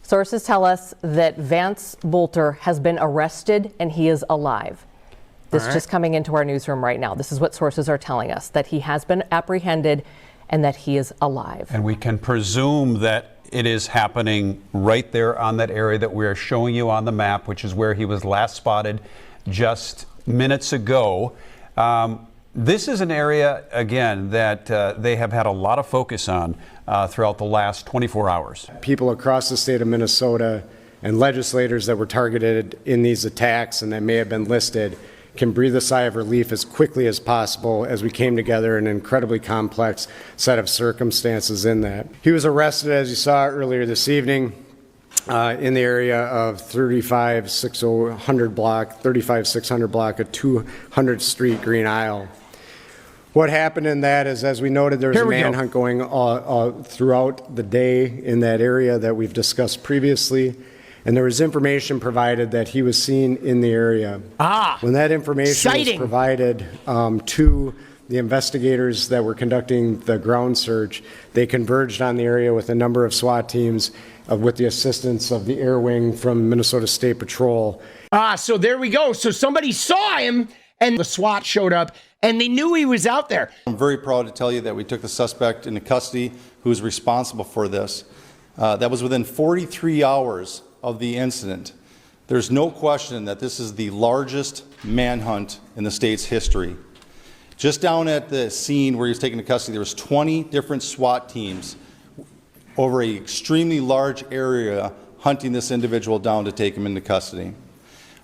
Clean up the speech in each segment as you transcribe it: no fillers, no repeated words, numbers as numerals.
Sources tell us that Vance Boelter has been arrested and he is alive. This just coming into our newsroom right now. This is what sources are telling us, that he has been apprehended and that he is alive. And we can presume that it is happening right there on that area that we are showing you on the map, which is where he was last spotted just minutes ago. This is an area, again, that they have had a lot of focus on throughout the last 24 hours. People across the state of Minnesota and legislators that were targeted in these attacks and that may have been listed can breathe a sigh of relief as quickly as possible as we came together in an incredibly complex set of circumstances in that. He was arrested, as you saw earlier this evening, in the area of 35600 block of 200th Street, Green Isle. What happened in that is, as we noted, there was a manhunt going throughout the day in that area that we've discussed previously, and there was information provided that he was seen in the area. When that information was provided to the investigators that were conducting the ground search, they converged on the area with a number of SWAT teams with the assistance of the Air Wing from Minnesota State Patrol. So there we go. So somebody saw him and the SWAT showed up and they knew he was out there. I'm very proud to tell you that we took the suspect into custody who is responsible for this. That was within 43 hours of the incident. There's no question that this is the largest manhunt in the state's history. Just down at the scene where he was taken into custody, there was 20 different SWAT teams over an extremely large area hunting this individual down to take him into custody.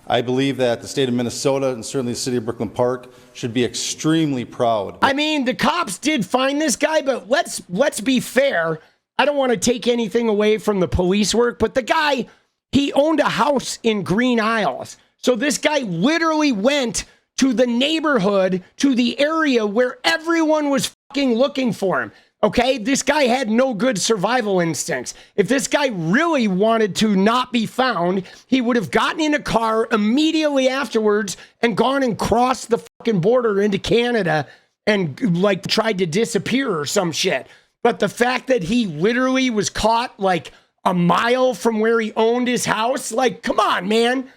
I believe that the state of Minnesota and certainly the city of Brooklyn Park should be extremely proud. I mean, the cops did find this guy, but let's be fair. I don't want to take anything away from the police work, but the guy, he owned a house in Green Isles. So this guy literally went to the neighborhood, to the area where everyone was fucking looking for him. Okay, this guy had no good survival instincts. If this guy really wanted to not be found, he would have gotten in a car immediately afterwards and gone and crossed the fucking border into Canada and like tried to disappear or some shit. But the fact that he literally was caught like a mile from where he owned his house, like, come on, man.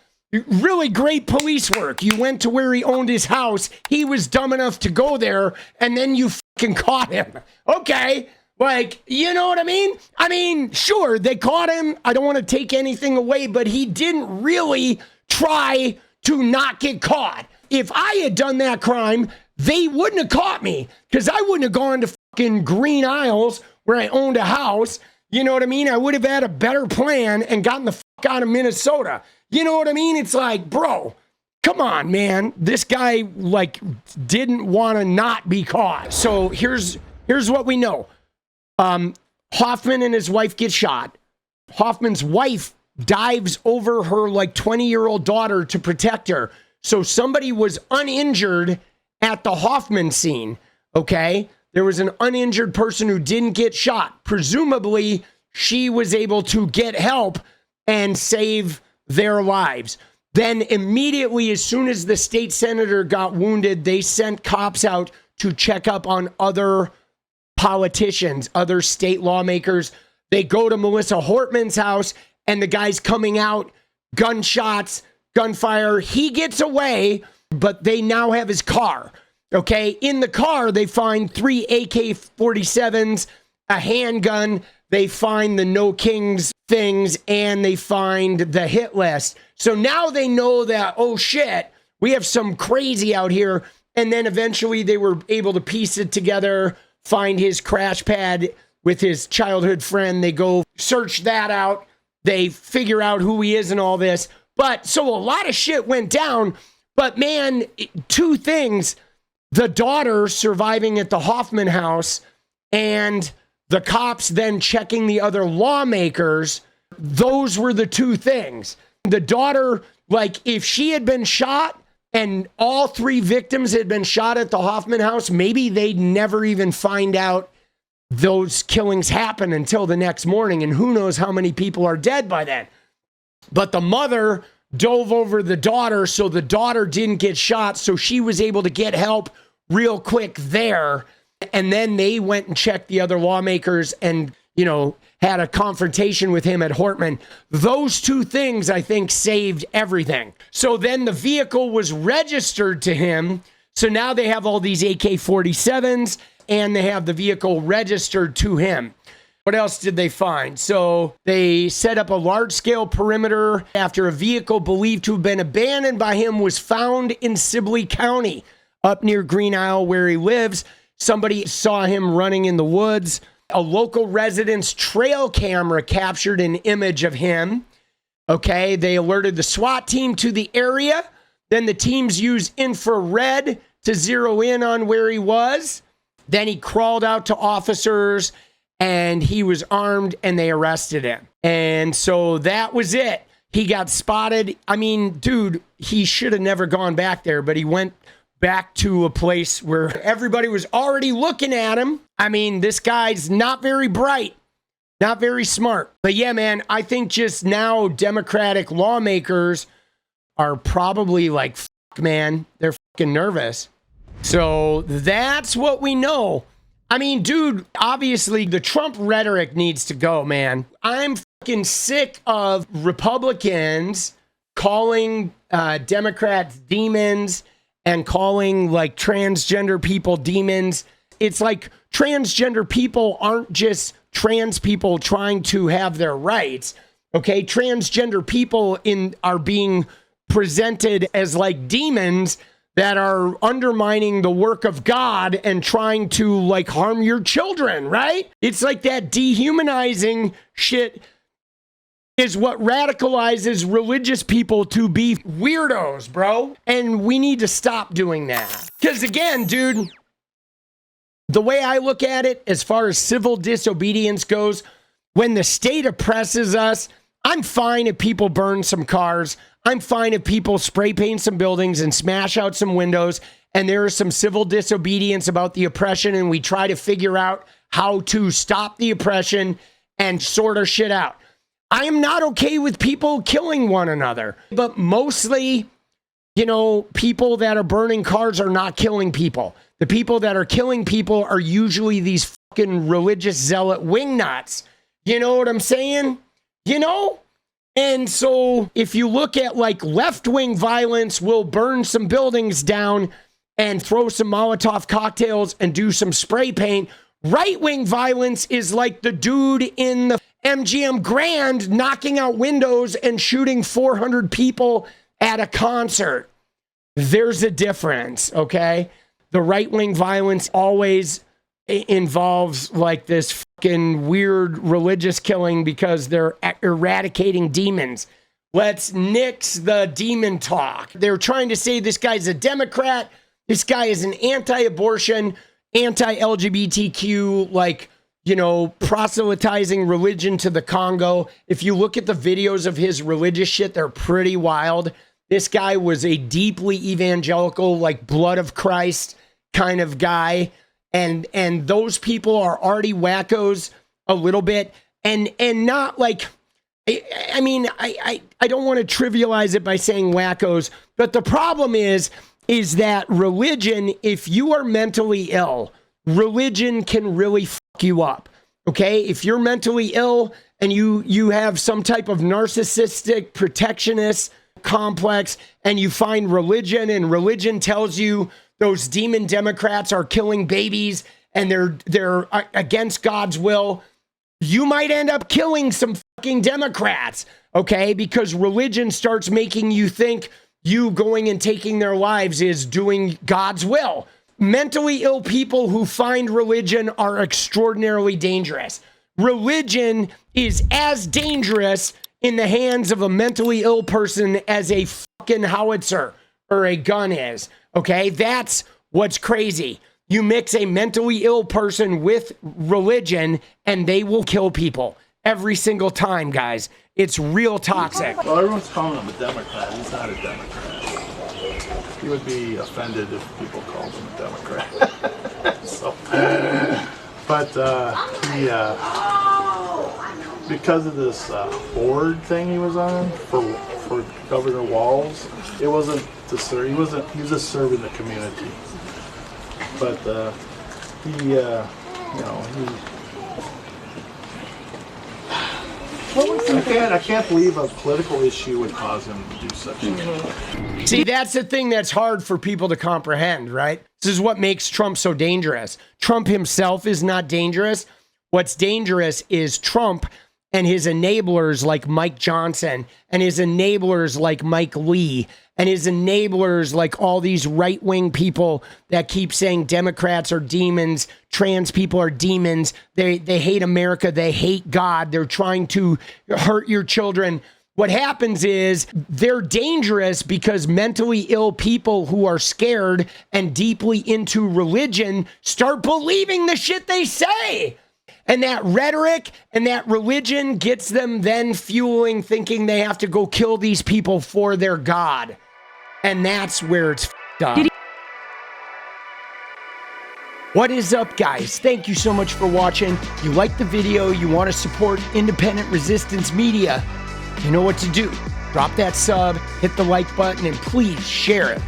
Really great police work. You went to where he owned his house. He was dumb enough to go there, and then you fucking caught him. Okay, like, you know what I mean? I mean, sure, they caught him. I don't want to take anything away, but he didn't really try to not get caught. If I had done that crime, they wouldn't have caught me because I wouldn't have gone to fucking Green Isles where I owned a house. You know what I mean? I would have had a better plan and gotten the fuck out of Minnesota. You know what I mean? It's like, bro, come on, man. This guy, like, didn't want to not be caught. So here's what we know. Hoffman and his wife get shot. Hoffman's wife dives over her, like, 20-year-old daughter to protect her. So somebody was uninjured at the Hoffman scene, okay? There was an uninjured person who didn't get shot. Presumably, she was able to get help and save their lives. Then immediately, as soon as the state senator got wounded, they sent cops out to check up on other politicians, other state lawmakers. They go to Melissa Hortman's house and the guy's coming out, gunshots, gunfire. He gets away, but they now have his car. Okay, in the car, they find 3 AK-47s, a handgun. They find the No Kings things, and they find the hit list. So now they know that, oh shit, we have some crazy out here. And then eventually they were able to piece it together, find his crash pad with his childhood friend. They go search that out. They figure out who he is and all this. But so a lot of shit went down. But man, 2 things, the daughter surviving at the Hoffman house and the cops then checking the other lawmakers, those were the 2 things. The daughter, like, if she had been shot and all 3 victims had been shot at the Hoffman house, maybe they'd never even find out those killings happened until the next morning, and who knows how many people are dead by then. But the mother dove over the daughter, so the daughter didn't get shot, so she was able to get help real quick there. And then they went and checked the other lawmakers and, you know, had a confrontation with him at Hortman. Those two things, I think, saved everything. So then the vehicle was registered to him. So now they have all these AK-47s and they have the vehicle registered to him. What else did they find? So they set up a large-scale perimeter after a vehicle believed to have been abandoned by him was found in 𝗙cie County, up near Green Isle where he lives. Somebody saw him running in the woods. A local resident's trail camera captured an image of him. Okay, they alerted the SWAT team to the area. Then the teams used infrared to zero in on where he was. Then he crawled out to officers and he was armed and they arrested him. And so that was it. He got spotted. I mean, dude, he should have never gone back there, but he went back to a place where everybody was already looking at him. I mean, this guy's not very bright, not very smart. But yeah, man, I think just now Democratic lawmakers are probably like, fuck, man, they're fucking nervous. So that's what we know. I mean, dude, obviously the Trump rhetoric needs to go, man. I'm fucking sick of Republicans calling Democrats demons and calling like transgender people demons. It's like transgender people aren't just trans people trying to have their rights. Okay, transgender people are being presented as like demons that are undermining the work of God and trying to like harm your children, right? It's like that dehumanizing shit is what radicalizes religious people to be weirdos, bro. And we need to stop doing that. Because again, dude, the way I look at it, as far as civil disobedience goes, when the state oppresses us, I'm fine if people burn some cars. I'm fine if people spray paint some buildings and smash out some windows. And there is some civil disobedience about the oppression. And we try to figure out how to stop the oppression and sort our shit out. I am not okay with people killing one another, but mostly, you know, people that are burning cars are not killing people. The people that are killing people are usually these fucking religious zealot wingnuts. You know what I'm saying? You know? And so if you look at like left-wing violence, will burn some buildings down and throw some Molotov cocktails and do some spray paint. Right-wing violence is like the dude in the MGM Grand knocking out windows and shooting 400 people at a concert. There's a difference, okay? The right-wing violence always involves like this fucking weird religious killing because they're eradicating demons. Let's nix the demon talk. They're trying to say this guy's a Democrat. This guy is an anti-abortion, anti-LGBTQ, like, you know, proselytizing religion to the Congo. If you look at the videos of his religious shit, they're pretty wild. This guy was a deeply evangelical, like blood of Christ kind of guy. And those people are already wackos a little bit and not like, I mean, I don't want to trivialize it by saying wackos, but the problem is that religion, if you are mentally ill, religion can really fuck you up. Okay. If you're mentally ill and you have some type of narcissistic protectionist complex and you find religion and religion tells you those demon Democrats are killing babies and they're against God's will, you might end up killing some fucking Democrats, okay? Because religion starts making you think you going and taking their lives is doing God's will. Mentally ill people who find religion are extraordinarily dangerous. Religion is as dangerous in the hands of a mentally ill person as a fucking howitzer or a gun is. Okay, that's what's crazy. You mix a mentally ill person with religion and they will kill people every single time, guys. It's real toxic. Well, everyone's calling him a Democrat. He's not a Democrat. He would be offended if people called him a Democrat. So, but he, because of this board thing he was on for Governor Walz, it wasn't to serve. He was just serving the community. But he I can't believe a political issue would cause him to do such a thing. See, that's the thing that's hard for people to comprehend, right? This is what makes Trump so dangerous. Trump himself is not dangerous. What's dangerous is Trump and his enablers like Mike Johnson and his enablers like Mike Lee and his enablers like all these right-wing people that keep saying Democrats are demons, trans people are demons, they hate America, they hate God, they're trying to hurt your children. What happens is they're dangerous because mentally ill people who are scared and deeply into religion start believing the shit they say. And that rhetoric and that religion gets them then fueling, thinking they have to go kill these people for their God. And that's where it's f***ed up. What is up, guys? Thank you so much for watching. If you like the video, you want to support independent resistance media, you know what to do. Drop that sub, hit the like button, and please share it.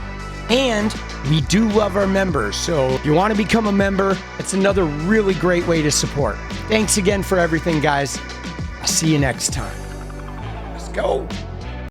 And we do love our members, so if you want to become a member, it's another really great way to support. Thanks again for everything, guys. I'll see you next time. Let's go.